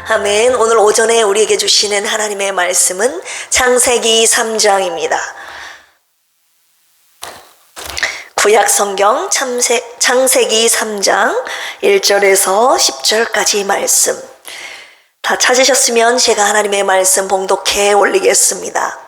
아멘. 오늘 오전에 우리에게 주시는 하나님의 말씀은 창세기 3장입니다. 구약 성경 창세기 3장 1절에서 10절까지 말씀. 다 찾으셨으면 제가 하나님의 말씀 봉독해 올리겠습니다.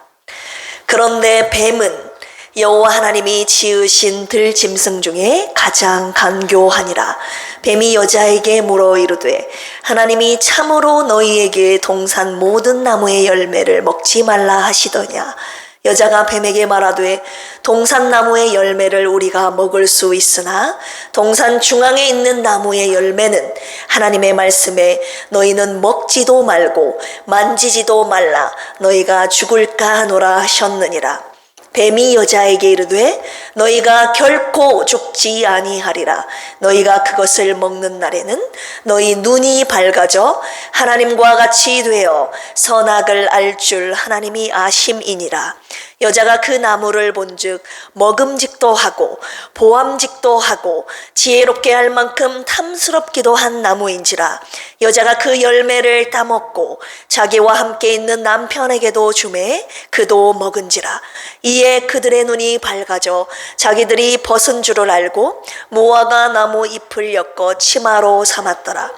그런데 뱀은 여호와 하나님이 지으신 들짐승 중에 가장 간교하니라. 뱀이 여자에게 물어 이르되 하나님이 참으로 너희에게 동산 모든 나무의 열매를 먹지 말라 하시더냐. 여자가 뱀에게 말하되 동산 나무의 열매를 우리가 먹을 수 있으나 동산 중앙에 있는 나무의 열매는 하나님의 말씀에 너희는 먹지도 말고 만지지도 말라 너희가 죽을까 하노라 하셨느니라. 뱀이 여자에게 이르되 너희가 결코 죽지 아니하리라. 너희가 그것을 먹는 날에는 너희 눈이 밝아져 하나님과 같이 되어 선악을 알 줄 하나님이 아심이니라. 여자가 그 나무를 본즉 먹음직도 하고 보암직도 하고 지혜롭게 할 만큼 탐스럽기도 한 나무인지라. 여자가 그 열매를 따먹고 자기와 함께 있는 남편에게도 주매 그도 먹은지라. 이에 그들의 눈이 밝아져 자기들이 벗은 줄을 알고 무화과 나무 잎을 엮어 치마로 삼았더라.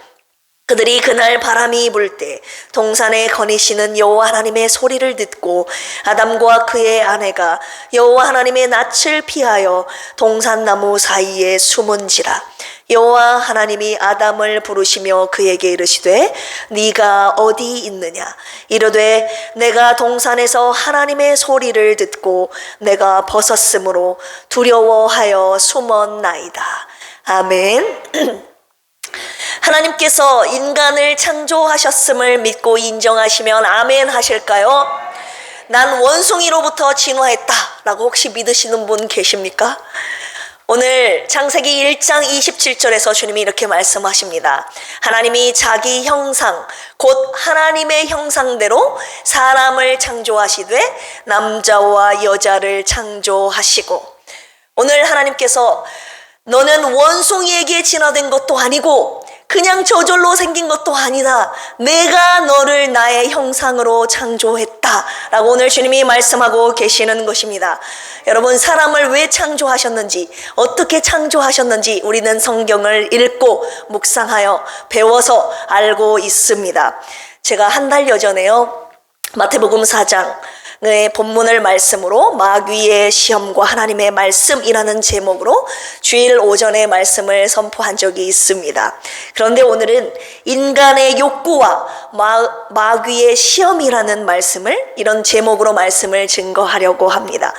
그들이 그날 바람이 불 때 동산에 거니시는 여호와 하나님의 소리를 듣고 아담과 그의 아내가 여호와 하나님의 낯을 피하여 동산나무 사이에 숨은지라. 여호와 하나님이 아담을 부르시며 그에게 이르시되 네가 어디 있느냐. 이르되 내가 동산에서 하나님의 소리를 듣고 내가 벗었으므로 두려워하여 숨었나이다. 아멘. 하나님께서 인간을 창조하셨음을 믿고 인정하시면 아멘 하실까요? 난 원숭이로부터 진화했다 라고 혹시 믿으시는 분 계십니까? 오늘 창세기 1장 27절에서 주님이 이렇게 말씀하십니다. 하나님이 자기 형상 곧 하나님의 형상대로 사람을 창조하시되 남자와 여자를 창조하시고, 오늘 하나님께서 너는 원숭이에게 진화된 것도 아니고 그냥 저절로 생긴 것도 아니다. 내가 너를 나의 형상으로 창조했다 라고 오늘 주님이 말씀하고 계시는 것입니다. 여러분, 사람을 왜 창조하셨는지, 어떻게 창조하셨는지 우리는 성경을 읽고 묵상하여 배워서 알고 있습니다. 제가 한 달여 전에요, 마태복음 4장의 본문을 말씀으로 마귀의 시험과 하나님의 말씀이라는 제목으로 주일 오전에 말씀을 선포한 적이 있습니다. 그런데 오늘은 인간의 욕구와 마귀의 시험이라는 말씀을, 이런 제목으로 말씀을 증거하려고 합니다.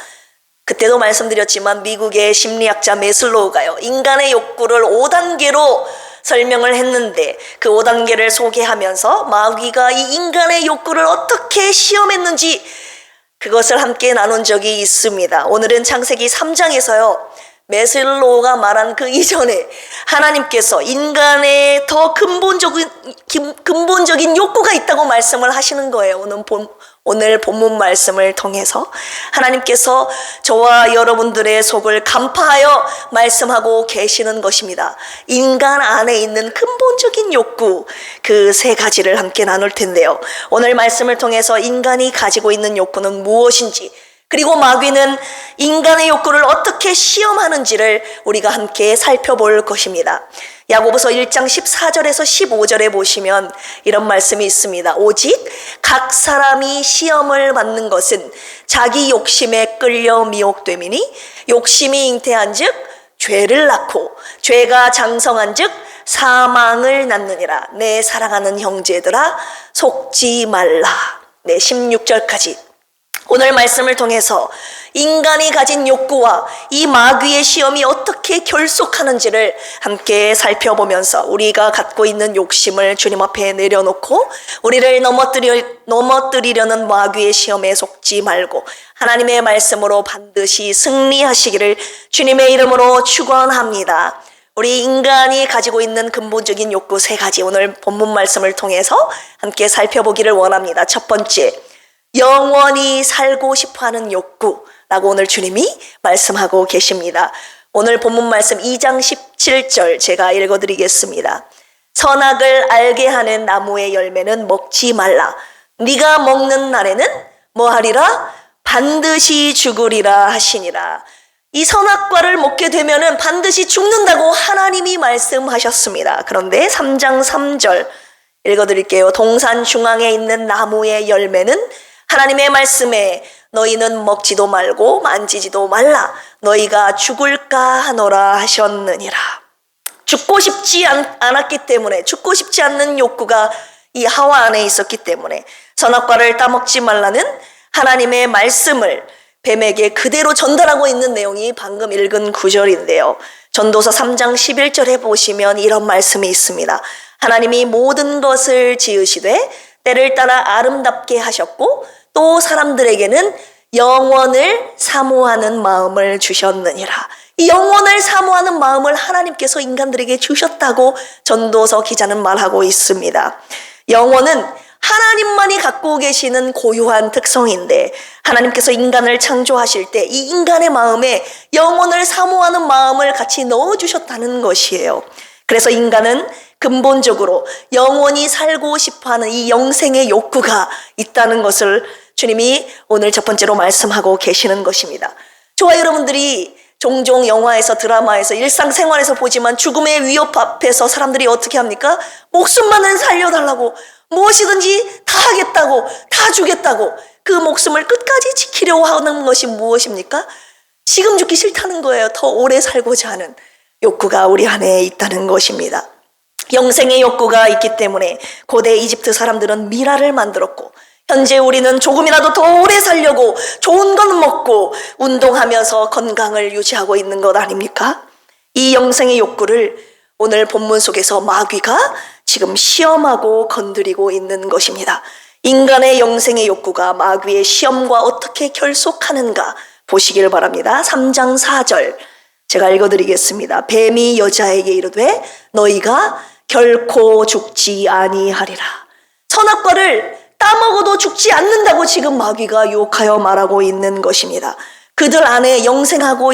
그때도 말씀드렸지만 미국의 심리학자 메슬로우가요, 인간의 욕구를 5단계로 설명을 했는데 그 5단계를 소개하면서 마귀가 이 인간의 욕구를 어떻게 시험했는지 그것을 함께 나눈 적이 있습니다. 오늘은 창세기 3장에서요, 메슬로우가 말한 그 이전에 하나님께서 인간의 더 근본적인 욕구가 있다고 말씀을 하시는 거예요. 오늘 본문 말씀을 통해서 하나님께서 저와 여러분들의 속을 간파하여 말씀하고 계시는 것입니다. 인간 안에 있는 근본적인 욕구, 그 세 가지를 함께 나눌 텐데요, 오늘 말씀을 통해서 인간이 가지고 있는 욕구는 무엇인지, 그리고 마귀는 인간의 욕구를 어떻게 시험하는지를 우리가 함께 살펴볼 것입니다. 야고보서 1장 14절에서 15절에 보시면 이런 말씀이 있습니다. 오직 각 사람이 시험을 받는 것은 자기 욕심에 끌려 미혹됨이니 욕심이 잉태한 즉 죄를 낳고 죄가 장성한 즉 사망을 낳느니라. 내 사랑하는 형제들아 속지 말라. 16절까지 오늘 말씀을 통해서 인간이 가진 욕구와 이 마귀의 시험이 어떻게 결속하는지를 함께 살펴보면서 우리가 갖고 있는 욕심을 주님 앞에 내려놓고 우리를 넘어뜨리려는 마귀의 시험에 속지 말고 하나님의 말씀으로 반드시 승리하시기를 주님의 이름으로 축원합니다. 우리 인간이 가지고 있는 근본적인 욕구 세 가지, 오늘 본문 말씀을 통해서 함께 살펴보기를 원합니다. 첫 번째, 영원히 살고 싶어하는 욕구라고 오늘 주님이 말씀하고 계십니다. 오늘 본문 말씀 2장 17절 제가 읽어드리겠습니다. 선악을 알게 하는 나무의 열매는 먹지 말라. 네가 먹는 날에는 뭐 하리라? 반드시 죽으리라 하시니라. 이 선악과를 먹게 되면은 반드시 죽는다고 하나님이 말씀하셨습니다. 그런데 3장 3절 읽어드릴게요. 동산 중앙에 있는 나무의 열매는 하나님의 말씀에 너희는 먹지도 말고 만지지도 말라. 너희가 죽을까 하노라 하셨느니라. 죽고 싶지 않았기 때문에, 죽고 싶지 않는 욕구가 이 하와 안에 있었기 때문에 선악과를 따먹지 말라는 하나님의 말씀을 뱀에게 그대로 전달하고 있는 내용이 방금 읽은 구절인데요. 전도서 3장 11절에 보시면 이런 말씀이 있습니다. 하나님이 모든 것을 지으시되 때를 따라 아름답게 하셨고 또 사람들에게는 영원을 사모하는 마음을 주셨느니라. 이 영원을 사모하는 마음을 하나님께서 인간들에게 주셨다고 전도서 기자는 말하고 있습니다. 영원은 하나님만이 갖고 계시는 고유한 특성인데 하나님께서 인간을 창조하실 때 이 인간의 마음에 영원을 사모하는 마음을 같이 넣어주셨다는 것이에요. 그래서 인간은 근본적으로 영원히 살고 싶어하는 이 영생의 욕구가 있다는 것을 주님이 오늘 첫 번째로 말씀하고 계시는 것입니다. 저와 여러분들이 종종 영화에서 드라마에서 일상생활에서 보지만 죽음의 위협 앞에서 사람들이 어떻게 합니까? 목숨만은 살려달라고 무엇이든지 다 하겠다고 다 주겠다고 그 목숨을 끝까지 지키려고 하는 것이 무엇입니까? 지금 죽기 싫다는 거예요. 더 오래 살고자 하는 욕구가 우리 안에 있다는 것입니다. 영생의 욕구가 있기 때문에 고대 이집트 사람들은 미라를 만들었고 현재 우리는 조금이라도 더 오래 살려고 좋은 것 먹고 운동하면서 건강을 유지하고 있는 것 아닙니까? 이 영생의 욕구를 오늘 본문 속에서 마귀가 지금 시험하고 건드리고 있는 것입니다. 인간의 영생의 욕구가 마귀의 시험과 어떻게 결속하는가 보시길 바랍니다. 3장 4절 제가 읽어드리겠습니다. 뱀이 여자에게 이르되 너희가 결코 죽지 아니하리라. 선악과를 따먹어도 죽지 않는다고 지금 마귀가 유혹하여 말하고 있는 것입니다. 그들 안에 영생하고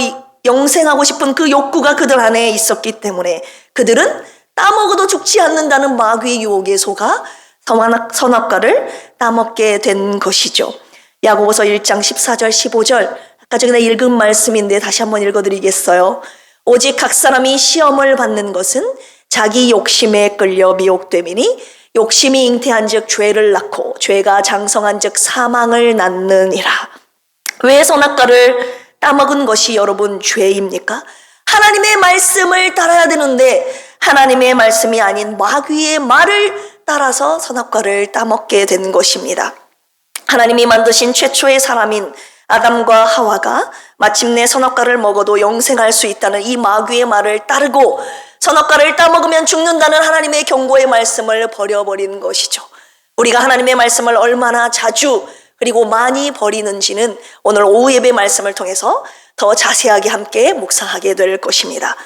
싶은 그 욕구가 그들 안에 있었기 때문에 그들은 따먹어도 죽지 않는다는 마귀의 유혹에 속아 선악과를 따먹게 된 것이죠. 야고보서 1장 14절 15절 아까 전에 읽은 말씀인데 다시 한번 읽어드리겠어요. 오직 각 사람이 시험을 받는 것은 자기 욕심에 끌려 미혹됨이니 욕심이 잉태한 즉 죄를 낳고 죄가 장성한 즉 사망을 낳느니라. 왜 선악과를 따먹은 것이 여러분 죄입니까? 하나님의 말씀을 따라야 되는데 하나님의 말씀이 아닌 마귀의 말을 따라서 선악과를 따먹게 된 것입니다. 하나님이 만드신 최초의 사람인 아담과 하와가 마침내 선악과를 먹어도 영생할 수 있다는 이 마귀의 말을 따르고 선악과를 따먹으면 죽는다는 하나님의 경고의 말씀을 버려버린 것이죠. 우리가 하나님의 말씀을 얼마나 자주 그리고 많이 버리는지는 오늘 오후 예배 말씀을 통해서 더 자세하게 함께 묵상하게 될 것입니다.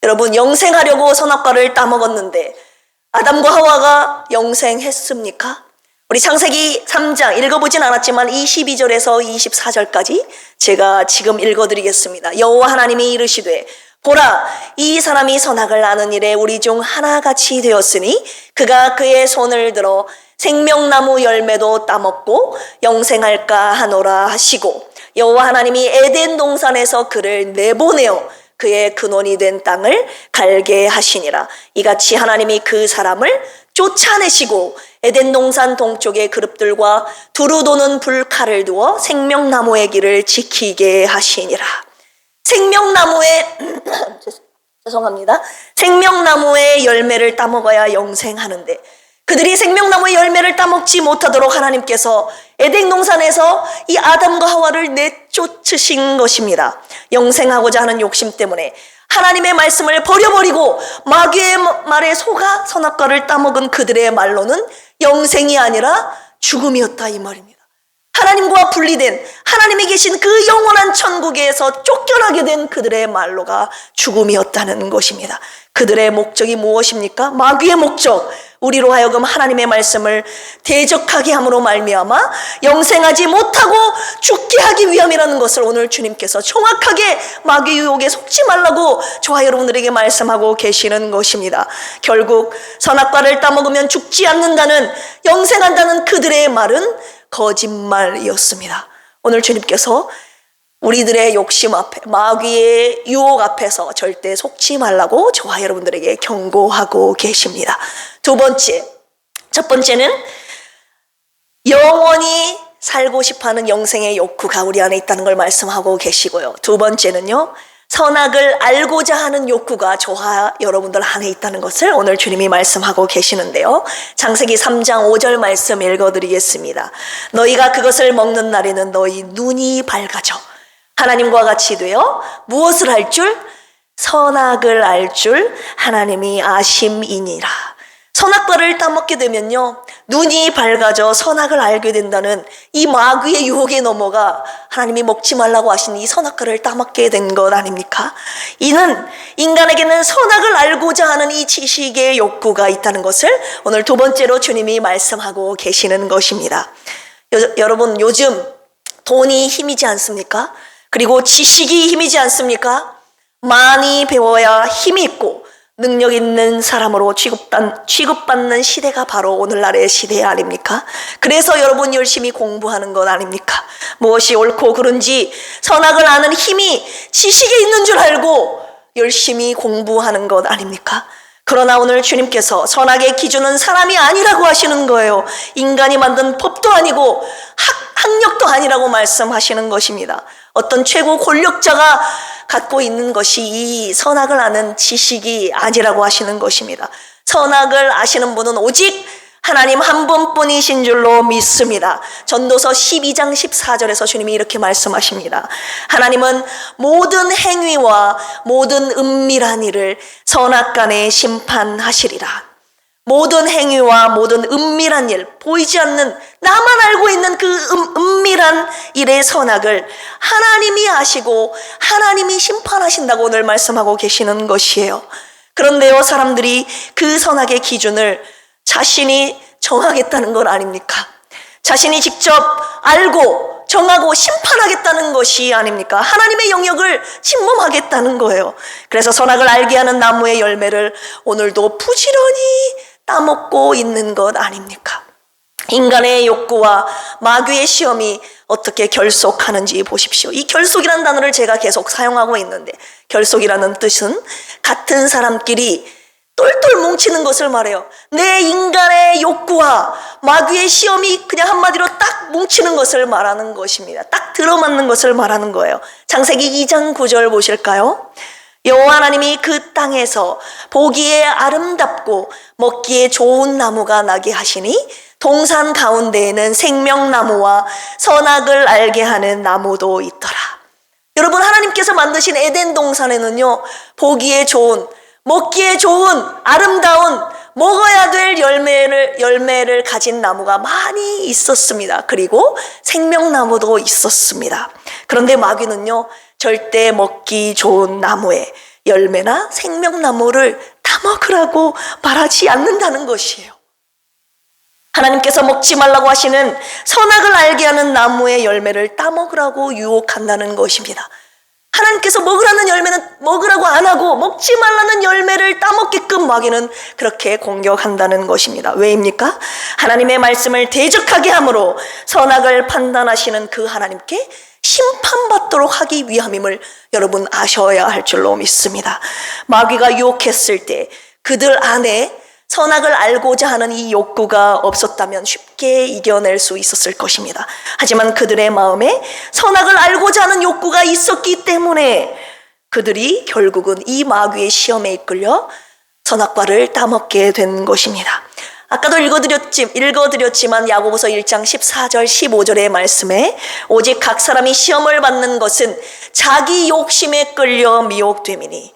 여러분, 영생하려고 선악과를 따먹었는데 아담과 하와가 영생했습니까? 우리 창세기 3장 읽어보진 않았지만 22절에서 24절까지 제가 지금 읽어드리겠습니다. 여호와 하나님이 이르시되 보라, 이 사람이 선악을 아는 일에 우리 중 하나같이 되었으니 그가 그의 손을 들어 생명나무 열매도 따먹고 영생할까 하노라 하시고 여호와 하나님이 에덴 동산에서 그를 내보내어 그의 근원이 된 땅을 갈게 하시니라. 이같이 하나님이 그 사람을 쫓아내시고 에덴 동산 동쪽의 그룹들과 두루 도는 불칼을 두어 생명나무의 길을 지키게 하시니라. 생명나무의 죄송합니다. 생명나무의 열매를 따먹어야 영생하는데 그들이 생명나무의 열매를 따먹지 못하도록 하나님께서 에덴 동산에서 이 아담과 하와를 내쫓으신 것입니다. 영생하고자 하는 욕심 때문에 하나님의 말씀을 버려버리고 마귀의 말에 속아 선악과를 따먹은 그들의 말로는 영생이 아니라 죽음이었다 이 말입니다. 하나님과 분리된, 하나님이 계신 그 영원한 천국에서 쫓겨나게 된 그들의 말로가 죽음이었다는 것입니다. 그들의 목적이 무엇입니까? 마귀의 목적, 우리로 하여금 하나님의 말씀을 대적하게 함으로 말미암아 영생하지 못하고 죽게 하기 위함이라는 것을 오늘 주님께서 정확하게 마귀 유혹에 속지 말라고 저와 여러분들에게 말씀하고 계시는 것입니다. 결국 선악과를 따먹으면 죽지 않는다는, 영생한다는 그들의 말은 거짓말이었습니다. 오늘 주님께서 우리들의 욕심 앞에, 마귀의 유혹 앞에서 절대 속지 말라고 저와 여러분들에게 경고하고 계십니다. 첫 번째는 영원히 살고 싶어하는 영생의 욕구가 우리 안에 있다는 걸 말씀하고 계시고요. 두 번째는요, 선악을 알고자 하는 욕구가 저와 여러분들 안에 있다는 것을 오늘 주님이 말씀하고 계시는데요. 창세기 3장 5절 말씀 읽어드리겠습니다. 너희가 그것을 먹는 날에는 너희 눈이 밝아져 하나님과 같이 되어 무엇을 알 줄? 선악을 알 줄 하나님이 아심이니라. 선악과를 따먹게 되면요, 눈이 밝아져 선악을 알게 된다는 이 마귀의 유혹에 넘어가 하나님이 먹지 말라고 하신 이 선악과를 따먹게 된 것 아닙니까? 이는 인간에게는 선악을 알고자 하는 이 지식의 욕구가 있다는 것을 오늘 두 번째로 주님이 말씀하고 계시는 것입니다. 여러분, 요즘 돈이 힘이지 않습니까? 그리고 지식이 힘이지 않습니까? 많이 배워야 힘이 있고 능력 있는 사람으로 취급받는 시대가 바로 오늘날의 시대 아닙니까? 그래서 여러분 열심히 공부하는 것 아닙니까? 무엇이 옳고 그른지 선악을 아는 힘이 지식에 있는 줄 알고 열심히 공부하는 것 아닙니까? 그러나 오늘 주님께서 선악의 기준은 사람이 아니라고 하시는 거예요. 인간이 만든 법도 아니고 학력도 아니라고 말씀하시는 것입니다. 어떤 최고 권력자가 갖고 있는 것이 이 선악을 아는 지식이 아니라고 하시는 것입니다. 선악을 아시는 분은 오직 하나님 한 분뿐이신 줄로 믿습니다. 전도서 12장 14절에서 주님이 이렇게 말씀하십니다. 하나님은 모든 행위와 모든 은밀한 일을 선악간에 심판하시리라. 모든 행위와 모든 은밀한 일, 보이지 않는, 나만 알고 있는 그 은밀한 일의 선악을 하나님이 아시고 하나님이 심판하신다고 오늘 말씀하고 계시는 것이에요. 그런데요, 사람들이 그 선악의 기준을 자신이 정하겠다는 건 아닙니까? 자신이 직접 알고 정하고 심판하겠다는 것이 아닙니까? 하나님의 영역을 침범하겠다는 거예요. 그래서 선악을 알게 하는 나무의 열매를 오늘도 부지런히 따먹고 있는 것 아닙니까? 인간의 욕구와 마귀의 시험이 어떻게 결속하는지 보십시오. 이 결속이라는 단어를 제가 계속 사용하고 있는데, 결속이라는 뜻은 같은 사람끼리 똘똘 뭉치는 것을 말해요. 내 인간의 욕구와 마귀의 시험이 그냥 한마디로 딱 뭉치는 것을 말하는 것입니다. 딱 들어맞는 것을 말하는 거예요. 창세기 2장 9절 보실까요? 여호와 하나님이 그 땅에서 보기에 아름답고 먹기에 좋은 나무가 나게 하시니 동산 가운데에는 생명나무와 선악을 알게 하는 나무도 있더라. 여러분, 하나님께서 만드신 에덴 동산에는요, 보기에 좋은, 먹기에 좋은, 아름다운, 먹어야 될 열매를 가진 나무가 많이 있었습니다. 그리고 생명나무도 있었습니다. 그런데 마귀는요, 절대 먹기 좋은 나무의 열매나 생명나무를 따먹으라고 말하지 않는다는 것이에요. 하나님께서 먹지 말라고 하시는 선악을 알게 하는 나무의 열매를 따먹으라고 유혹한다는 것입니다. 하나님께서 먹으라는 열매는 먹으라고 안 하고 먹지 말라는 열매를 따먹게끔 마귀는 그렇게 공격한다는 것입니다. 왜입니까? 하나님의 말씀을 대적하게 함으로 선악을 판단하시는 그 하나님께 심판받도록 하기 위함임을 여러분 아셔야 할 줄로 믿습니다. 마귀가 유혹했을 때 그들 안에 선악을 알고자 하는 이 욕구가 없었다면 쉽게 이겨낼 수 있었을 것입니다. 하지만 그들의 마음에 선악을 알고자 하는 욕구가 있었기 때문에 그들이 결국은 이 마귀의 시험에 이끌려 선악과를 따먹게 된 것입니다. 아까도 읽어드렸지만 야고보서 1장 14절 15절의 말씀에 오직 각 사람이 시험을 받는 것은 자기 욕심에 끌려 미혹됨이니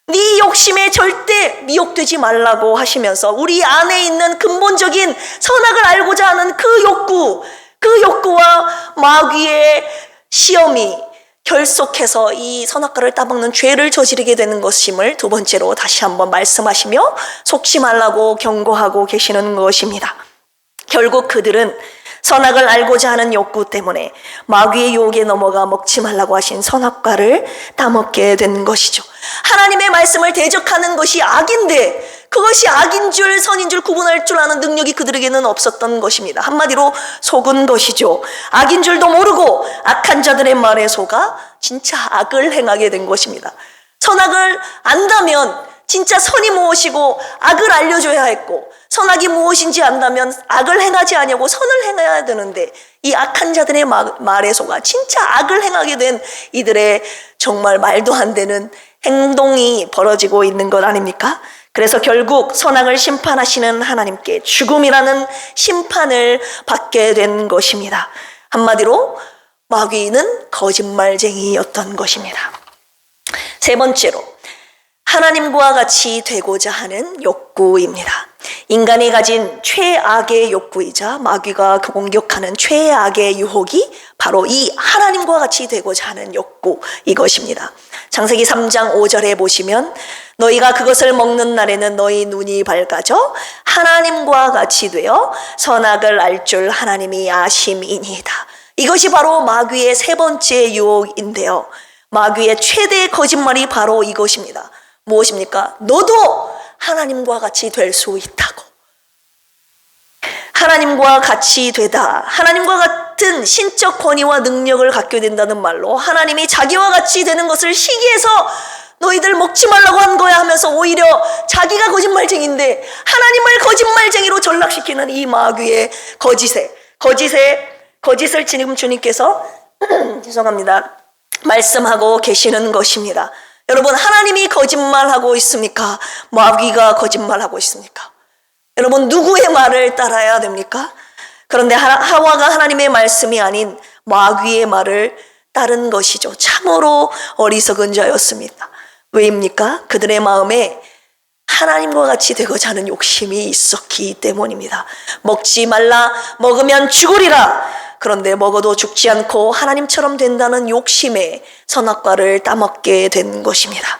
네 욕심에 절대 미혹되지 말라고 하시면서 우리 안에 있는 근본적인 선악을 알고자 하는 그 욕구, 그 욕구와 마귀의 시험이 결속해서 이 선악과를 따먹는 죄를 저지르게 되는 것임을 두 번째로 다시 한번 말씀하시며 속지 말라고 경고하고 계시는 것입니다. 결국 그들은 선악을 알고자 하는 욕구 때문에 마귀의 유혹에 넘어가 먹지 말라고 하신 선악과를 따먹게 된 것이죠. 하나님의 말씀을 대적하는 것이 악인데 그것이 악인 줄 선인 줄 구분할 줄 아는 능력이 그들에게는 없었던 것입니다. 한마디로 속은 것이죠. 악인 줄도 모르고 악한 자들의 말에 속아 진짜 악을 행하게 된 것입니다. 선악을 안다면 진짜 선이 무엇이고 악을 알려줘야 했고, 선악이 무엇인지 안다면 악을 행하지 아니하고 선을 행해야 되는데 이 악한 자들의 말에 속아 진짜 악을 행하게 된 이들의 정말 말도 안 되는 행동이 벌어지고 있는 것 아닙니까? 그래서 결국 선악을 심판하시는 하나님께 죽음이라는 심판을 받게 된 것입니다. 한마디로 마귀는 거짓말쟁이였던 것입니다. 세 번째로 하나님과 같이 되고자 하는 욕구입니다. 인간이 가진 최악의 욕구이자 마귀가 공격하는 최악의 유혹이 바로 이 하나님과 같이 되고자 하는 욕구, 이것입니다. 창세기 3장 5절에 보시면 너희가 그것을 먹는 날에는 너희 눈이 밝아져 하나님과 같이 되어 선악을 알 줄 하나님이 아심이니이다. 이것이 바로 마귀의 세 번째 유혹인데요. 마귀의 최대의 거짓말이 바로 이것입니다. 무엇입니까? 너도 하나님과 같이 될 수 있다고. 하나님과 같이 되다. 하나님과 같은 신적 권위와 능력을 갖게 된다는 말로 하나님이 자기와 같이 되는 것을 시기해서 너희들 먹지 말라고 한 거야 하면서 오히려 자기가 거짓말쟁이인데 하나님을 거짓말쟁이로 전락시키는 이 마귀의 거짓을 지금 주님께서 죄송합니다. 말씀하고 계시는 것입니다. 여러분, 하나님이 거짓말하고 있습니까? 마귀가 거짓말하고 있습니까? 여러분, 누구의 말을 따라야 됩니까? 그런데 하와가 하나님의 말씀이 아닌 마귀의 말을 따른 것이죠. 참으로 어리석은 자였습니다. 왜입니까? 그들의 마음에 하나님과 같이 되고자 하는 욕심이 있었기 때문입니다. 먹지 말라, 먹으면 죽으리라. 그런데 먹어도 죽지 않고 하나님처럼 된다는 욕심에 선악과를 따먹게 된 것입니다.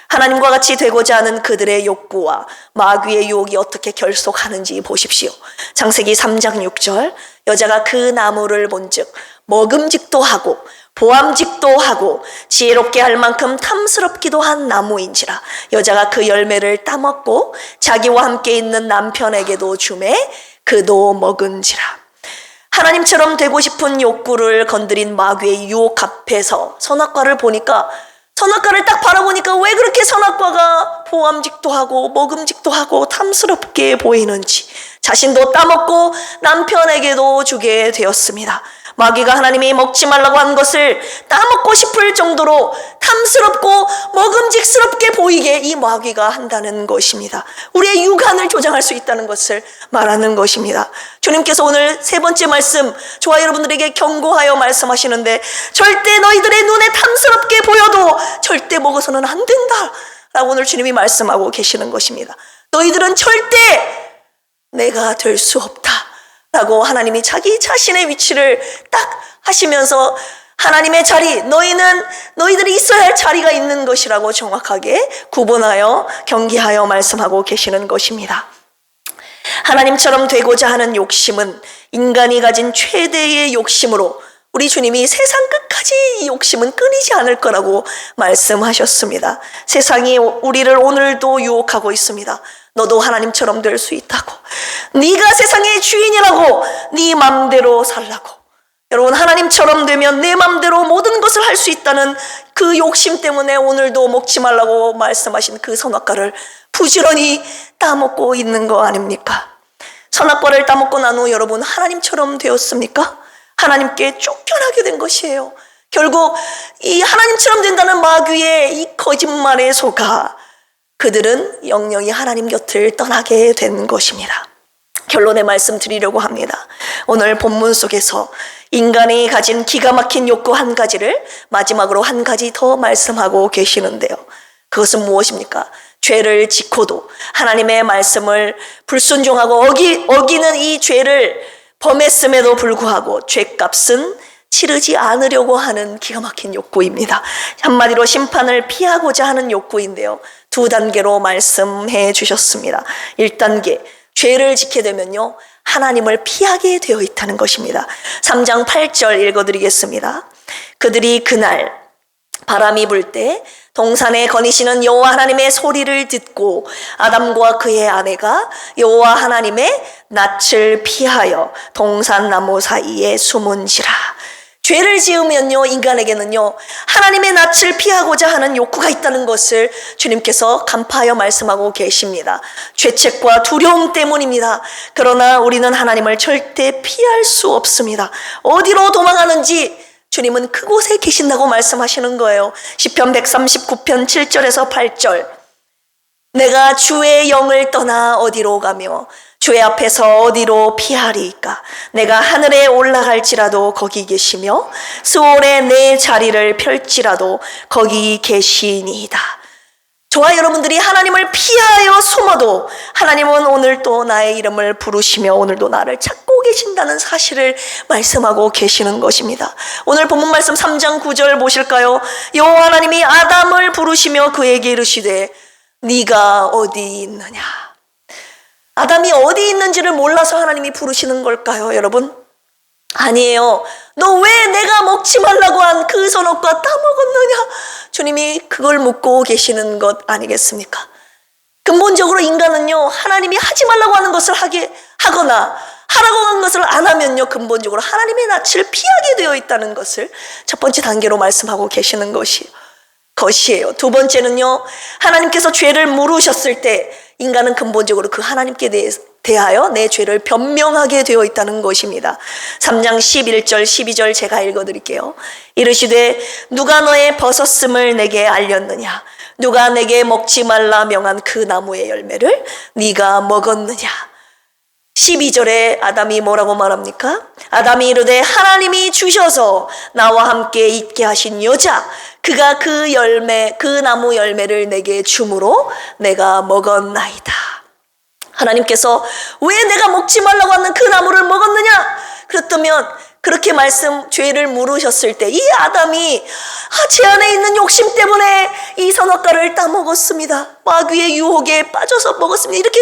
하나님과 같이 되고자 하는 그들의 욕구와 마귀의 유혹이 어떻게 결속하는지 보십시오. 창세기 3장 6절, 여자가 그 나무를 본즉 먹음직도 하고 보암직도 하고 지혜롭게 할 만큼 탐스럽기도 한 나무인지라. 여자가 그 열매를 따먹고 자기와 함께 있는 남편에게도 주매 그도 먹은지라. 하나님처럼 되고 싶은 욕구를 건드린 마귀의 유혹 앞에서 선악과를 보니까, 선악과를 딱 바라보니까 왜 그렇게 선악과가 보암직도 하고 먹음직도 하고 탐스럽게 보이는지 자신도 따먹고 남편에게도 주게 되었습니다. 마귀가 하나님이 먹지 말라고 한 것을 따먹고 싶을 정도로 탐스럽고 먹음직스럽게 보이게 이 마귀가 한다는 것입니다. 우리의 육안을 조장할 수 있다는 것을 말하는 것입니다. 주님께서 오늘 세 번째 말씀, 저와 여러분들에게 경고하여 말씀하시는데, 절대 너희들의 눈에 탐스럽게 보여도 절대 먹어서는 안 된다 라고 오늘 주님이 말씀하고 계시는 것입니다. 너희들은 절대 내가 될 수 없다 라고 하나님이 자기 자신의 위치를 딱 하시면서 하나님의 자리, 너희들이 있어야 할 자리가 있는 것이라고 정확하게 구분하여 경계하여 말씀하고 계시는 것입니다. 하나님처럼 되고자 하는 욕심은 인간이 가진 최대의 욕심으로 우리 주님이 세상 끝까지 이 욕심은 끊이지 않을 거라고 말씀하셨습니다. 세상이 우리를 오늘도 유혹하고 있습니다. 너도 하나님처럼 될 수 있다고, 네가 세상의 주인이라고, 네 맘대로 살라고. 여러분, 하나님처럼 되면 내 맘대로 모든 것을 할 수 있다는 그 욕심 때문에 오늘도 먹지 말라고 말씀하신 그 선악과를 부지런히 따먹고 있는 거 아닙니까? 선악과를 따먹고 난 후 여러분 하나님처럼 되었습니까? 하나님께 쫓겨나게 된 것이에요. 결국 이 하나님처럼 된다는 마귀의 이 거짓말에 속아 그들은 영영이 하나님 곁을 떠나게 된 것입니다. 결론의 말씀 드리려고 합니다. 오늘 본문 속에서 인간이 가진 기가 막힌 욕구 한 가지를 마지막으로 한 가지 더 말씀하고 계시는데요. 그것은 무엇입니까? 죄를 짓고도 하나님의 말씀을 불순종하고 어기는 이 죄를 범했음에도 불구하고 죄값은 치르지 않으려고 하는 기가 막힌 욕구입니다. 한마디로 심판을 피하고자 하는 욕구인데요. 두 단계로 말씀해 주셨습니다. 1단계, 죄를 짓게 되면요, 하나님을 피하게 되어 있다는 것입니다. 3장 8절 읽어드리겠습니다. 그들이 그날 바람이 불 때 동산에 거니시는 여호와 하나님의 소리를 듣고 아담과 그의 아내가 여호와 하나님의 낯을 피하여 동산나무 사이에 숨은지라. 죄를 지으면요, 인간에게는요, 하나님의 낯을 피하고자 하는 욕구가 있다는 것을 주님께서 간파하여 말씀하고 계십니다. 죄책과 두려움 때문입니다. 그러나 우리는 하나님을 절대 피할 수 없습니다. 어디로 도망가는지 주님은 그곳에 계신다고 말씀하시는 거예요. 시편 139편 7절에서 8절. 내가 주의 영을 떠나 어디로 가며 주의 앞에서 어디로 피하리이까. 내가 하늘에 올라갈지라도 거기 계시며 수월에 내 자리를 펼지라도 거기 계시니이다. 저와 여러분들이 하나님을 피하여 숨어도 하나님은 오늘 또 나의 이름을 부르시며 오늘도 나를 찾고 계신다는 사실을 말씀하고 계시는 것입니다. 오늘 본문 말씀 3장 9절 보실까요? 여호와 하나님이 아담을 부르시며 그에게 이르시되 네가 어디 있느냐. 아담이 어디 있는지를 몰라서 하나님이 부르시는 걸까요, 여러분? 아니에요. 너 왜 내가 먹지 말라고 한 그 선악과 따먹었느냐? 주님이 그걸 묻고 계시는 것 아니겠습니까? 근본적으로 인간은요, 하나님이 하지 말라고 하는 것을 하거나 하라고 한 것을 안 하면요, 근본적으로 하나님의 낯을 피하게 되어 있다는 것을 첫 번째 단계로 말씀하고 계시는 것이에요. 두 번째는요, 하나님께서 죄를 물으셨을 때 인간은 근본적으로 그 하나님께 대하여 내 죄를 변명하게 되어 있다는 것입니다. 3장 11절 12절 제가 읽어드릴게요. 이르시되 누가 너의 벗었음을 내게 알렸느냐. 누가 내게 먹지 말라 명한 그 나무의 열매를 네가 먹었느냐. 12절에 아담이 뭐라고 말합니까? 아담이 이르되 하나님이 주셔서 나와 함께 있게 하신 여자 그가 그 나무 열매를 내게 주므로 내가 먹었나이다. 하나님께서 왜 내가 먹지 말라고 하는 그 나무를 먹었느냐? 그렇다면 그렇게 죄를 물으셨을 때 이 아담이 제 안에 있는 욕심 때문에 이 선악과를 따먹었습니다. 마귀의 유혹에 빠져서 먹었습니다. 이렇게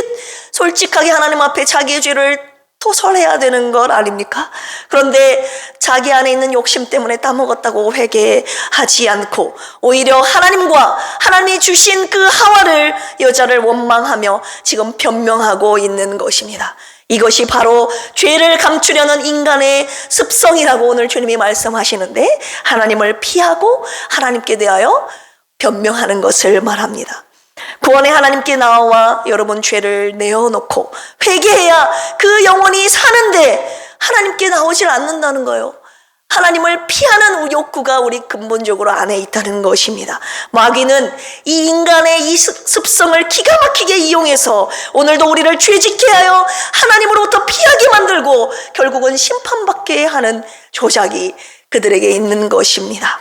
솔직하게 하나님 앞에 자기의 죄를 토설해야 되는 것 아닙니까? 그런데 자기 안에 있는 욕심 때문에 따먹었다고 회개하지 않고 오히려 하나님이 주신 그 하와를 여자를 원망하며 지금 변명하고 있는 것입니다. 이것이 바로 죄를 감추려는 인간의 습성이라고 오늘 주님이 말씀하시는데 하나님을 피하고 하나님께 대하여 변명하는 것을 말합니다. 구원의 하나님께 나와 여러분 죄를 내어놓고 회개해야 그 영혼이 사는데 하나님께 나오질 않는다는 거예요. 하나님을 피하는 욕구가 우리 근본적으로 안에 있다는 것입니다. 마귀는 이 인간의 이 습성을 기가 막히게 이용해서 오늘도 우리를 죄짓게 하여 하나님으로부터 피하게 만들고 결국은 심판받게 하는 조작이 그들에게 있는 것입니다.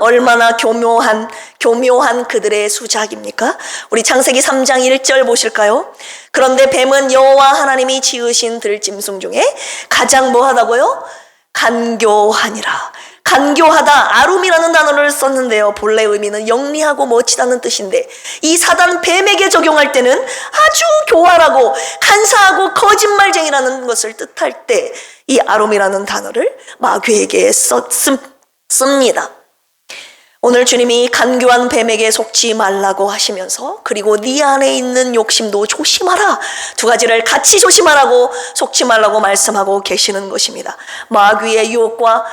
얼마나 교묘한 그들의 수작입니까? 우리 창세기 3장 1절 보실까요? 그런데 뱀은 여호와 하나님이 지으신 들짐승 중에 가장 뭐하다고요? 간교하니라. 간교하다, 아룸이라는 단어를 썼는데요. 본래 의미는 영리하고 멋지다는 뜻인데 이 사단 뱀에게 적용할 때는 아주 교활하고 간사하고 거짓말쟁이라는 것을 뜻할 때 이 아룸이라는 단어를 마귀에게 씁니다. 오늘 주님이 간교한 뱀에게 속지 말라고 하시면서 그리고 네 안에 있는 욕심도 조심하라. 두 가지를 같이 조심하라고 속지 말라고 말씀하고 계시는 것입니다. 마귀의 유혹과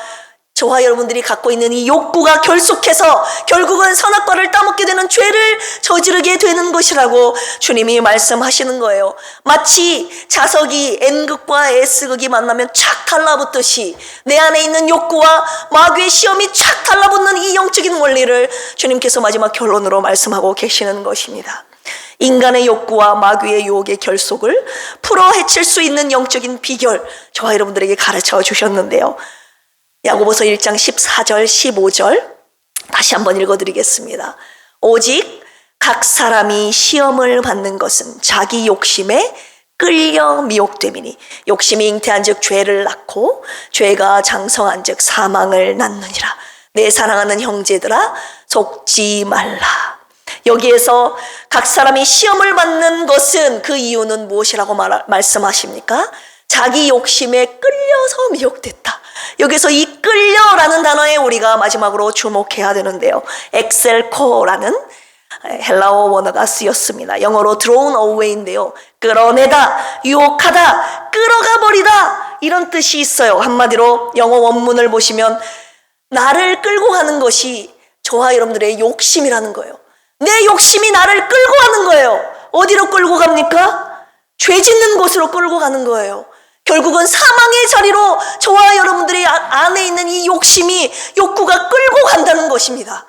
저와 여러분들이 갖고 있는 이 욕구가 결속해서 결국은 선악과를 따먹게 되는 죄를 저지르게 되는 것이라고 주님이 말씀하시는 거예요. 마치 자석이 N극과 S극이 만나면 착 달라붙듯이 내 안에 있는 욕구와 마귀의 시험이 착 달라붙는 이 영적인 원리를 주님께서 마지막 결론으로 말씀하고 계시는 것입니다. 인간의 욕구와 마귀의 유혹의 결속을 풀어 헤칠 수 있는 영적인 비결 저와 여러분들에게 가르쳐 주셨는데요. 야고보서 1장 14절 15절 다시 한번 읽어드리겠습니다. 오직 각 사람이 시험을 받는 것은 자기 욕심의 끌려 미혹됨이니 욕심이 잉태한즉 죄를 낳고 죄가 장성한즉 사망을 낳느니라. 내 사랑하는 형제들아 속지 말라. 여기에서 각 사람이 시험을 받는 것은 그 이유는 무엇이라고 말씀하십니까? 자기 욕심에 끌려서 미혹됐다. 여기서 이 끌려라는 단어에 우리가 마지막으로 주목해야 되는데요. 엑셀코라는 헬라어 원어가 쓰였습니다. 영어로 drawn away인데요. 끌어내다, 유혹하다, 끌어가 버리다 이런 뜻이 있어요. 한마디로 영어 원문을 보시면 나를 끌고 가는 것이 저와 여러분들의 욕심이라는 거예요. 내 욕심이 나를 끌고 가는 거예요. 어디로 끌고 갑니까? 죄 짓는 곳으로 끌고 가는 거예요. 결국은 사망의 자리로 저와 여러분들의 안에 있는 이 욕심이, 욕구가 끌고 간다는 것입니다.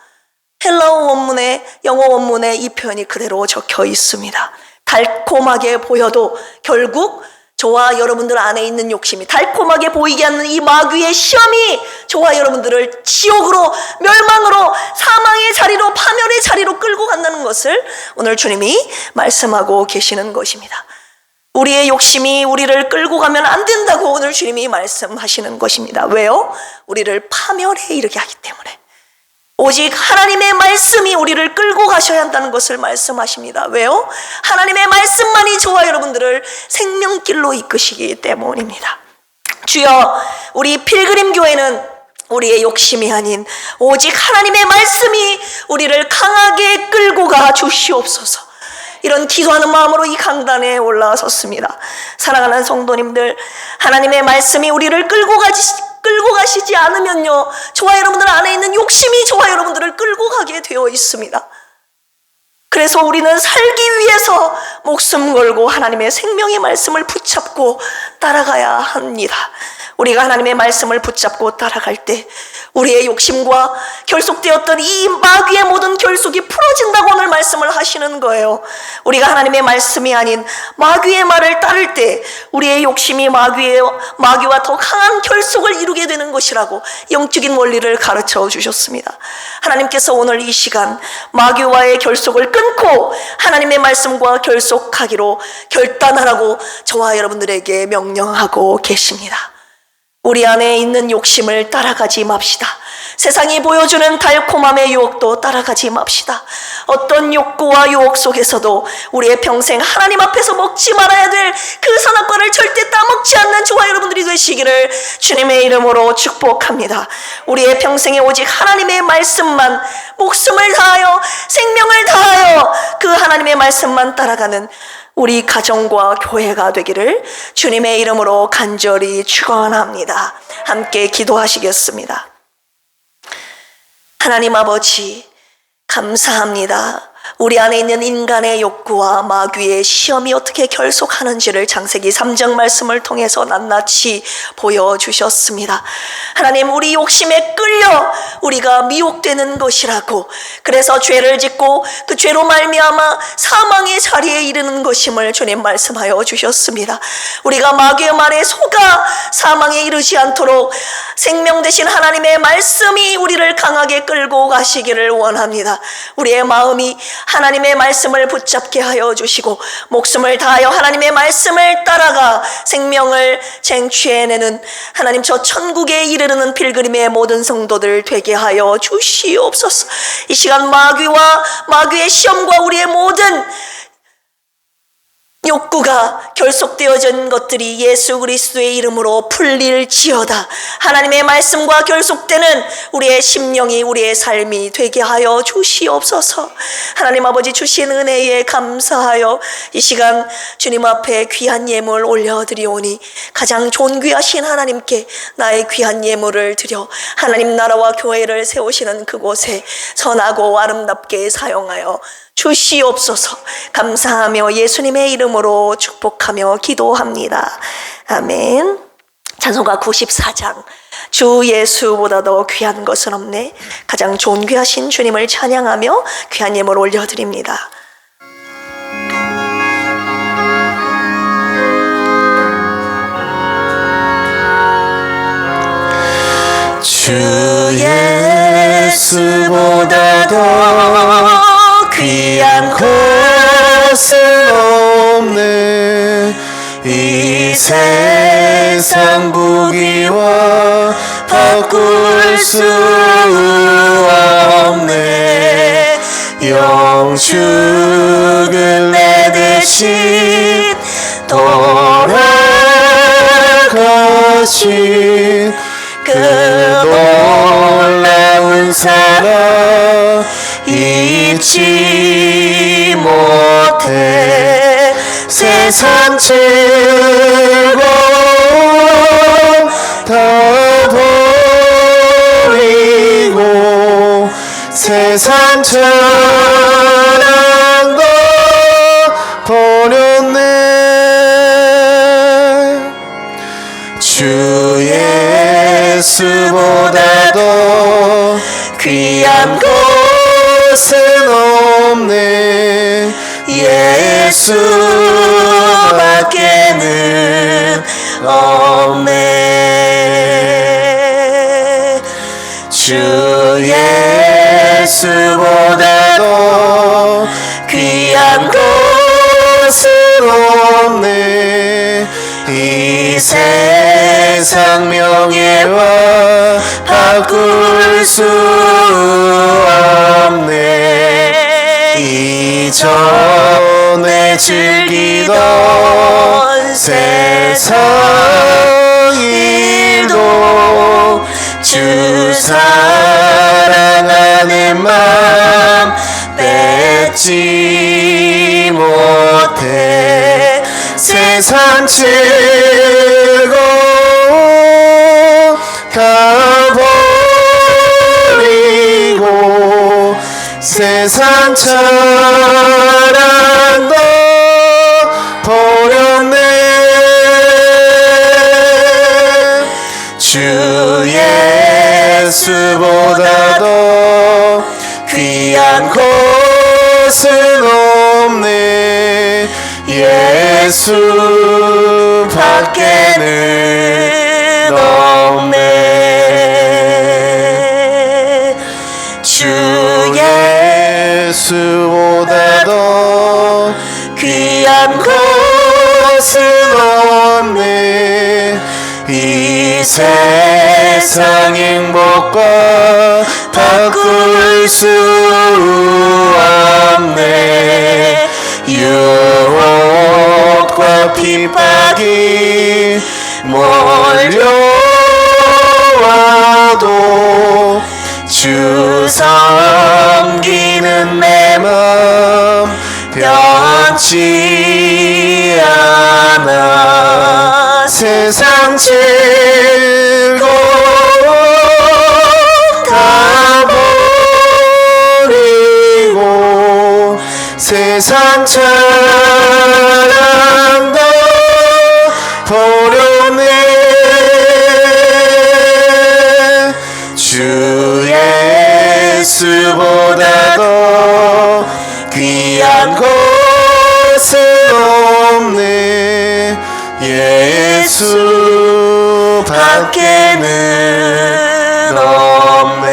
헬라어 원문에, 영어 원문에 이 표현이 그대로 적혀 있습니다. 달콤하게 보여도 결국 저와 여러분들 안에 있는 욕심이, 달콤하게 보이게 하는 이 마귀의 시험이 저와 여러분들을 지옥으로, 멸망으로, 사망의 자리로, 파멸의 자리로 끌고 간다는 것을 오늘 주님이 말씀하고 계시는 것입니다. 우리의 욕심이 우리를 끌고 가면 안 된다고 오늘 주님이 말씀하시는 것입니다. 왜요? 우리를 파멸에 이르게 하기 때문에. 오직 하나님의 말씀이 우리를 끌고 가셔야 한다는 것을 말씀하십니다. 왜요? 하나님의 말씀만이 저와 여러분들을 생명길로 이끄시기 때문입니다. 주여, 우리 필그림 교회는 우리의 욕심이 아닌 오직 하나님의 말씀이 우리를 강하게 끌고 가 주시옵소서. 이런 기도하는 마음으로 이 강단에 올라섰습니다. 사랑하는 성도님들, 하나님의 말씀이 우리를 끌고 가시지 않으면요, 저와 여러분들 안에 있는 욕심이 저와 여러분들을 끌고 가게 되어 있습니다. 그래서 우리는 살기 위해서 목숨 걸고 하나님의 생명의 말씀을 붙잡고 따라가야 합니다. 우리가 하나님의 말씀을 붙잡고 따라갈 때 우리의 욕심과 결속되었던 이 마귀의 모든 결속이 풀어진다고 오늘 말씀을 하시는 거예요. 우리가 하나님의 말씀이 아닌 마귀의 말을 따를 때 우리의 욕심이 마귀와 더 강한 결속을 이루게 되는 것이라고 영적인 원리를 가르쳐 주셨습니다. 하나님께서 오늘 이 시간 마귀와의 결속을 끊고 하나님의 말씀과 결속하기로 결단하라고 저와 여러분들에게 명령하고 계십니다. 우리 안에 있는 욕심을 따라가지 맙시다. 세상이 보여주는 달콤함의 유혹도 따라가지 맙시다. 어떤 욕구와 유혹 속에서도 우리의 평생 하나님 앞에서 먹지 말아야 될 그 선악과를 절대 따먹지 않는 저와 여러분들이 되시기를 주님의 이름으로 축복합니다. 우리의 평생에 오직 하나님의 말씀만, 목숨을 다하여 생명을 다하여 그 하나님의 말씀만 따라가는 우리 가정과 교회가 되기를 주님의 이름으로 간절히 축원합니다. 함께 기도하시겠습니다. 하나님 아버지, 감사합니다. 우리 안에 있는 인간의 욕구와 마귀의 시험이 어떻게 결속하는지를 창세기 3장 말씀을 통해서 낱낱이 보여주셨습니다. 하나님, 우리 욕심에 끌려 우리가 미혹되는 것이라고, 그래서 죄를 짓고 그 죄로 말미암아 사망의 자리에 이르는 것임을 주님 말씀하여 주셨습니다. 우리가 마귀의 말에 속아 사망에 이르지 않도록 생명 되신 하나님의 말씀이 우리를 강하게 끌고 가시기를 원합니다. 우리의 마음이 하나님의 말씀을 붙잡게 하여 주시고 목숨을 다하여 하나님의 말씀을 따라가 생명을 쟁취해내는 하나님, 저 천국에 이르는 필그림의 모든 성도들 되게 하여 주시옵소서. 이 시간 마귀와 마귀의 시험과 우리의 모든 욕구가 결속되어진 것들이 예수 그리스도의 이름으로 풀릴지어다. 하나님의 말씀과 결속되는 우리의 심령이, 우리의 삶이 되게 하여 주시옵소서. 하나님 아버지, 주신 은혜에 감사하여 이 시간 주님 앞에 귀한 예물 올려드리오니 가장 존귀하신 하나님께 나의 귀한 예물을 드려 하나님 나라와 교회를 세우시는 그곳에 선하고 아름답게 사용하여 주시옵소서. 감사하며 예수님의 이름으로 축복하며 기도합니다. 아멘. 찬송가 94장, 주 예수보다 더 귀한 것은 없네. 가장 존귀하신 주님을 찬양하며 귀한 예물 올려드립니다. 주 예수보다 더 귀한 것은 없네. 이 세상 부귀와 바꿀 수 없네. 영축을 내 대신 돌아가신 그 놀라운 사랑 잊지 못해. 세상 즐거움 다 버리고 세상 자랑도 버렸네. 주 예수보다도 귀한 것은 없네. 예수밖에는 없네. 주 예수보다도 귀한 것은 없네. 이 세상 명예와 바꿀 수 없네. 이전에 즐기던 세상 일도 주 사랑하는 마음 뺏지 못해. 세상 즐거움 다 버리고 세상 자랑도 버렸네. 주 예수보다도 귀한 것은 없네. 예수밖에는 없네. 주 예수보다도 귀한 것은 없네. 이 세상 행복과 바꿀 수 없네. 유혹과 핍박이 몰려와도 주 섬기는 내 맘 변치 않아. 세상 즐거움 다 버리고 세상 자랑도 버렸네. 주 예수보다도 귀한 것은 없네. 예수밖에는 없네.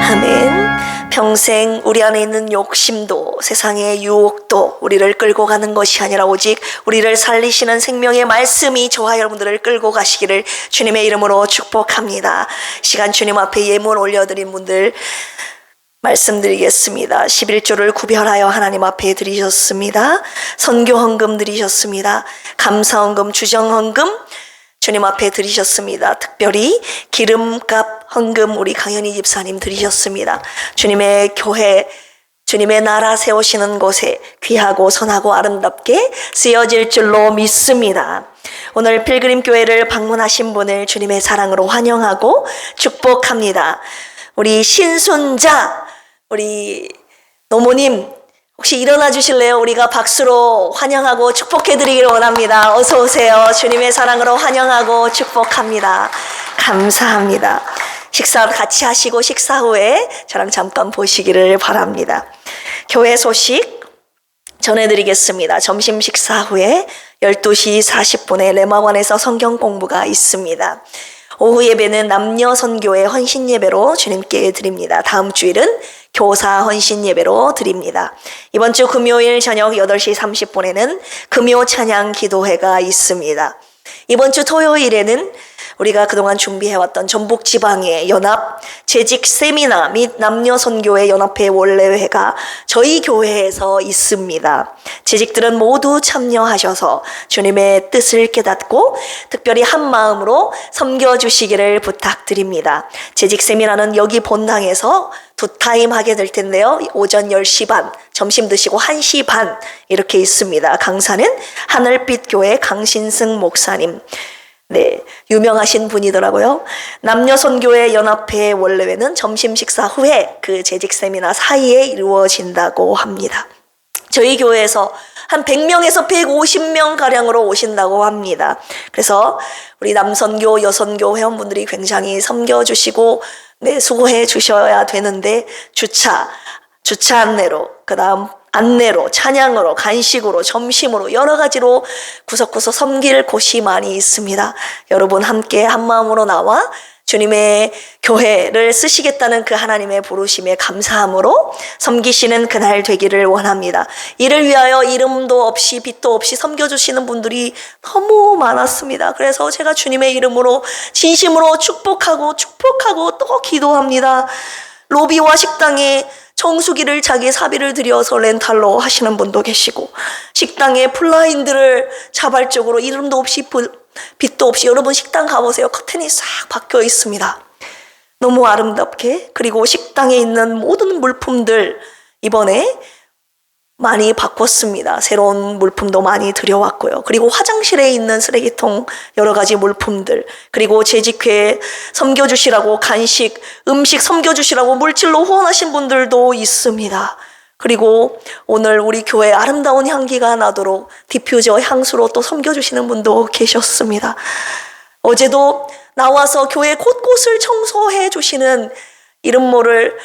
아멘. 평생 우리 안에 있는 욕심도 세상의 유혹도 우리를 끌고 가는 것이 아니라 오직 우리를 살리시는 생명의 말씀이 저와 여러분들을 끌고 가시기를 주님의 이름으로 축복합니다. 시간 주님 앞에 예물 올려드린 분들 말씀드리겠습니다. 11조를 구별하여 하나님 앞에 드리셨습니다. 선교 헌금 드리셨습니다. 감사 헌금, 주정 헌금 주님 앞에 드리셨습니다. 특별히 기름값 헌금 우리 강현희 집사님 드리셨습니다. 주님의 교회, 주님의 나라 세우시는 곳에 귀하고 선하고 아름답게 쓰여질 줄로 믿습니다. 오늘 필그림 교회를 방문하신 분을 주님의 사랑으로 환영하고 축복합니다. 우리 신순자, 우리 노모님 혹시 일어나 주실래요? 우리가 박수로 환영하고 축복해 드리기를 원합니다. 어서 오세요. 주님의 사랑으로 환영하고 축복합니다. 감사합니다. 식사 같이 하시고 식사 후에 저랑 잠깐 보시기를 바랍니다. 교회 소식 전해드리겠습니다. 점심 식사 후에 12시 40분에 레마관에서 성경 공부가 있습니다. 오후 예배는 남녀 선교의 헌신 예배로 주님께 드립니다. 다음 주일은 교사 헌신 예배로 드립니다. 이번 주 금요일 저녁 8시 30분에는 금요 찬양 기도회가 있습니다. 이번 주 토요일에는 우리가 그동안 준비해왔던 전북지방의 연합 재직 세미나 및 남녀선교회 연합회 원래회가 저희 교회에서 있습니다. 재직들은 모두 참여하셔서 주님의 뜻을 깨닫고 특별히 한 마음으로 섬겨주시기를 부탁드립니다. 재직 세미나는 여기 본당에서 2타임 하게 될 텐데요. 오전 10시 반, 점심 드시고 1시 반 이렇게 있습니다. 강사는 하늘빛교회 강신승 목사님. 네, 유명하신 분이더라고요. 남녀선교회 연합회 원래회는 점심 식사 후에 그 재직 세미나 사이에 이루어진다고 합니다. 저희 교회에서 한 100명에서 150명 가량으로 오신다고 합니다. 그래서 우리 남선교, 여선교 회원분들이 굉장히 섬겨주시고 네, 수고해 주셔야 되는데 주차 안내로, 그 다음 안내로, 찬양으로, 간식으로, 점심으로 여러 가지로 구석구석 섬길 곳이 많이 있습니다. 여러분 함께 한 마음으로 나와 주님의 교회를 쓰시겠다는 그 하나님의 부르심에 감사함으로 섬기시는 그날 되기를 원합니다. 이를 위하여 이름도 없이 빛도 없이 섬겨주시는 분들이 너무 많았습니다. 그래서 제가 주님의 이름으로 진심으로 축복하고 또 기도합니다. 로비와 식당에 정수기를 자기 사비를 들여서 렌탈로 하시는 분도 계시고 식당에 블라인드를 자발적으로 이름도 없이 빛도 없이 여러분 식당 가보세요. 커튼이 싹 박혀 있습니다. 너무 아름답게. 그리고 식당에 있는 모든 물품들 이번에 많이 바꿨습니다. 새로운 물품도 많이 들여왔고요. 그리고 화장실에 있는 쓰레기통 여러 가지 물품들, 그리고 재직회 섬겨주시라고 간식, 음식 섬겨주시라고 물질로 후원하신 분들도 있습니다. 그리고 오늘 우리 교회 아름다운 향기가 나도록 디퓨저 향수로 또 섬겨주시는 분도 계셨습니다. 어제도 나와서 교회 곳곳을 청소해 주시는 이름 모를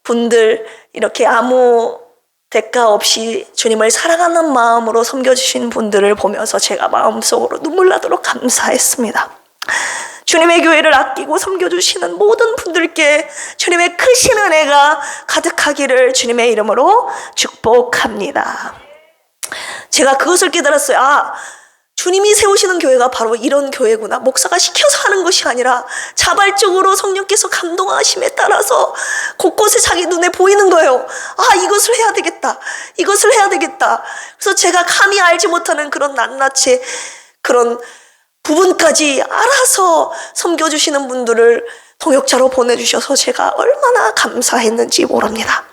분들, 이렇게 아무 대가 없이 주님을 사랑하는 마음으로 섬겨주신 분들을 보면서 제가 마음속으로 눈물 나도록 감사했습니다. 주님의 교회를 아끼고 섬겨주시는 모든 분들께 주님의 크신 은혜가 가득하기를 주님의 이름으로 축복합니다. 제가 그것을 깨달았어요. 주님이 세우시는 교회가 바로 이런 교회구나. 목사가 시켜서 하는 것이 아니라 자발적으로 성령께서 감동하심에 따라서 곳곳에 자기 눈에 보이는 거예요. 이것을 해야 되겠다. 이것을 해야 되겠다. 그래서 제가 감히 알지 못하는 그런 낱낱이 그런 부분까지 알아서 섬겨주시는 분들을 통역자로 보내주셔서 제가 얼마나 감사했는지 모릅니다.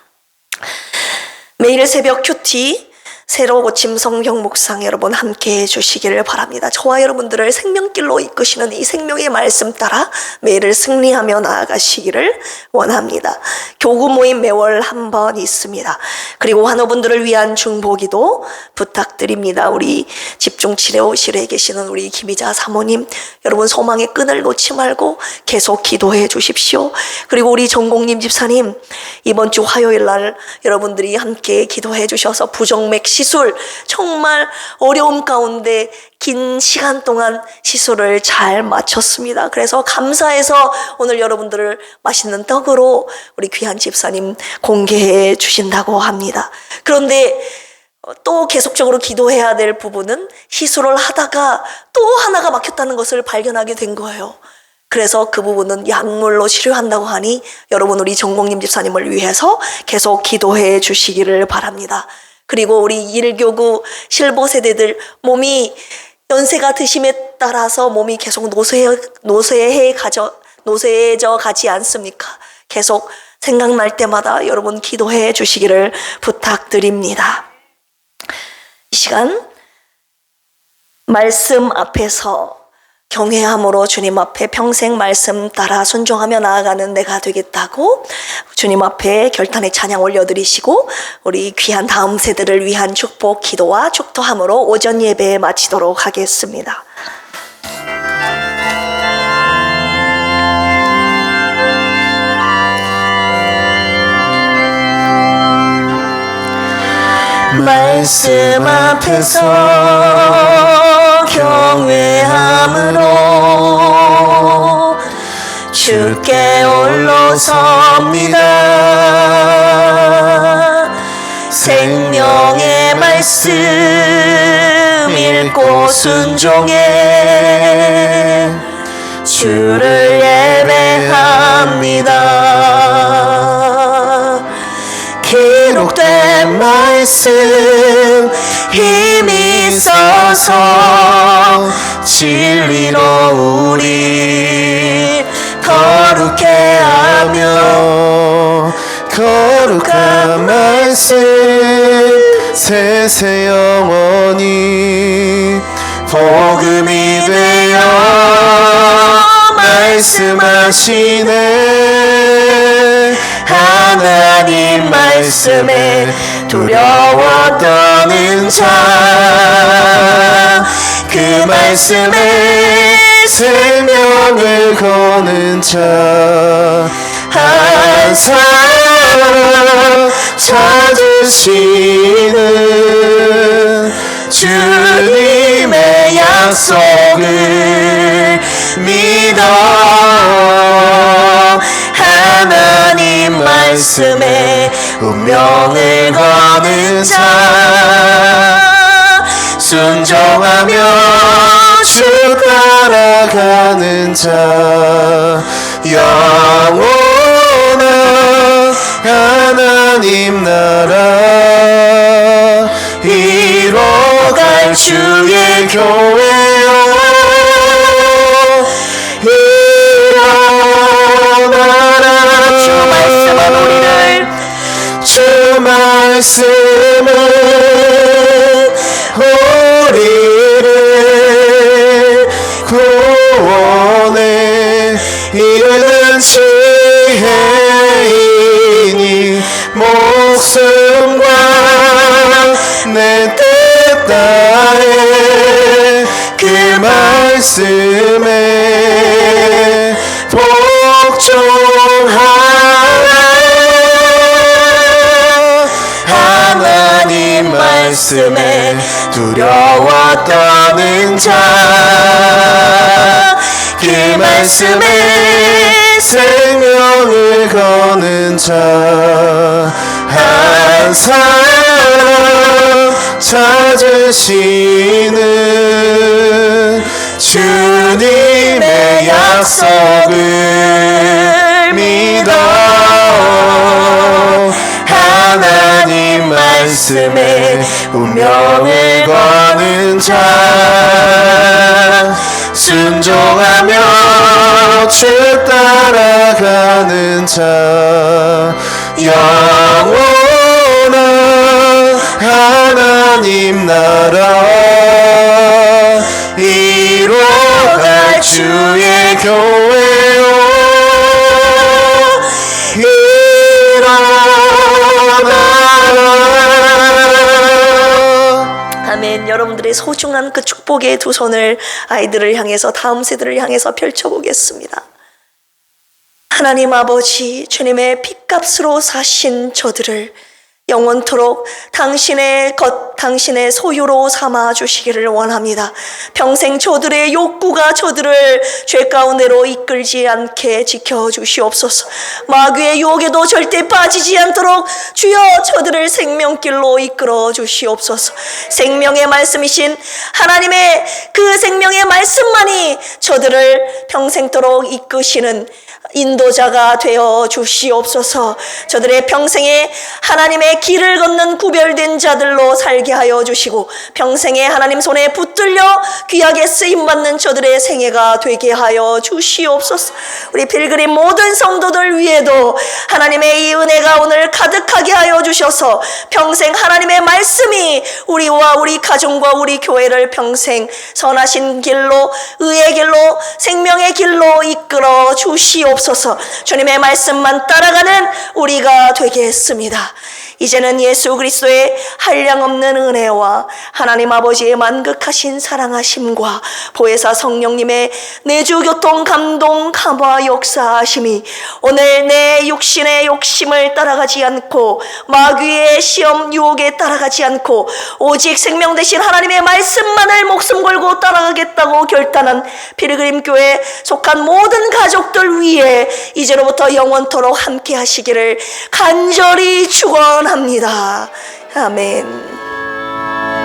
매일 새벽 큐티 새로 고침 성경 묵상 여러분 함께 해주시기를 바랍니다. 저와 여러분들을 생명길로 이끄시는 이 생명의 말씀 따라 매일을 승리하며 나아가시기를 원합니다. 교구 모임 매월 한 번 있습니다. 그리고 환우분들을 위한 중보기도 부탁드립니다. 우리 집중치료실에 계시는 우리 김희자 사모님, 여러분 소망의 끈을 놓지 말고 계속 기도해 주십시오. 그리고 우리 전공님 집사님, 이번 주 화요일 날 여러분들이 함께 기도해 주셔서 부정맥 시술, 정말 어려움 가운데 긴 시간 동안 시술을 잘 마쳤습니다. 그래서 감사해서 오늘 여러분들을 맛있는 떡으로 우리 귀한 집사님 공개해 주신다고 합니다. 그런데 또 계속적으로 기도해야 될 부분은 시술을 하다가 또 하나가 막혔다는 것을 발견하게 된 거예요. 그래서 그 부분은 약물로 치료한다고 하니 여러분 우리 전공님 집사님을 위해서 계속 기도해 주시기를 바랍니다. 그리고 우리 일교구 실보 세대들 몸이 연세가 드심에 따라서 몸이 계속 노쇠해져 가지 않습니까? 계속 생각날 때마다 여러분 기도해 주시기를 부탁드립니다. 이 시간 말씀 앞에서 경외함으로 주님 앞에 평생 말씀 따라 순종하며 나아가는 내가 되겠다고 주님 앞에 결단의 찬양 올려드리시고 우리 귀한 다음 세대를 위한 축복 기도와 축도함으로 오전 예배 마치도록 하겠습니다. 말씀 앞에서 경외함으로 함께 올라섭니다. 생명의 말씀 읽고 순종해 주를 예배합니다. 기록된 말씀 힘이 있어서 진리로 우리 거룩해 하며 거룩한 말씀 세세 영원히 복음이 되어 말씀하시네. 하나님 말씀에 두려워 떠는 자, 그 말씀에 생명을 거는 자, 항상 찾으시는 주님의 약속을 믿어 하나님 말씀에 운명을 거는 자, 순종하며 주 따라가는 자, 영원한 하나님 나라 이뤄갈 주의 교회여 일어나라. 주 말씀은 우리를 주 말씀은 우리를 구원에 이르는 지혜이니 목숨과 내 뜻 다해 그 말씀에 복종하라. 하나님 말씀에 두려워 떠는 자, 그 말씀에 생명을 거는 자, 항상 찾으시는 주님의 약속을 믿어 하나님 말씀에 운명을 거는 자, 순종하며 주 따라가는 자, 영원한 하나님 나라 이뤄갈 주의 교회요 일어나라. 아멘. 여러분들의 소중한 그 축복의 두 손을 아이들을 향해서, 다음 세대를 향해서 펼쳐보겠습니다. 하나님 아버지, 주님의 핏값으로 사신 저들을 영원토록 당신의 당신의 소유로 삼아 주시기를 원합니다. 평생 저들의 욕구가 저들을 죄 가운데로 이끌지 않게 지켜주시옵소서. 마귀의 유혹에도 절대 빠지지 않도록 주여 저들을 생명길로 이끌어 주시옵소서. 생명의 말씀이신 하나님의 그 생명의 말씀만이 저들을 평생토록 이끄시는 인도자가 되어 주시옵소서. 저들의 평생에 하나님의 길을 걷는 구별된 자들로 살게 하여 주시고, 평생에 하나님 손에 붙들려 귀하게 쓰임받는 저들의 생애가 되게 하여 주시옵소서. 우리 필그림 모든 성도들 위에도 하나님의 이 은혜가 오늘 가득하게 하여 주셔서 평생 하나님의 말씀이 우리와 우리 가정과 우리 교회를 평생 선하신 길로, 의의 길로, 생명의 길로 이끌어 주시옵소서. 주님의 말씀만 따라가는 우리가 되겠습니다. 이제는 예수 그리스도의 한량없는 은혜와 하나님 아버지의 만극하신 사랑하심과 보혜사 성령님의 내주교통 감동 감화 역사하심이 오늘 내 육신의 욕심을 따라가지 않고 마귀의 시험 유혹에 따라가지 않고 오직 생명 되신 하나님의 말씀만을 목숨 걸고 따라가겠다고 결단한 피르그림 교회에 속한 모든 가족들 위해 이제로부터 영원토록 함께 하시기를 간절히 축원합니다. 아멘.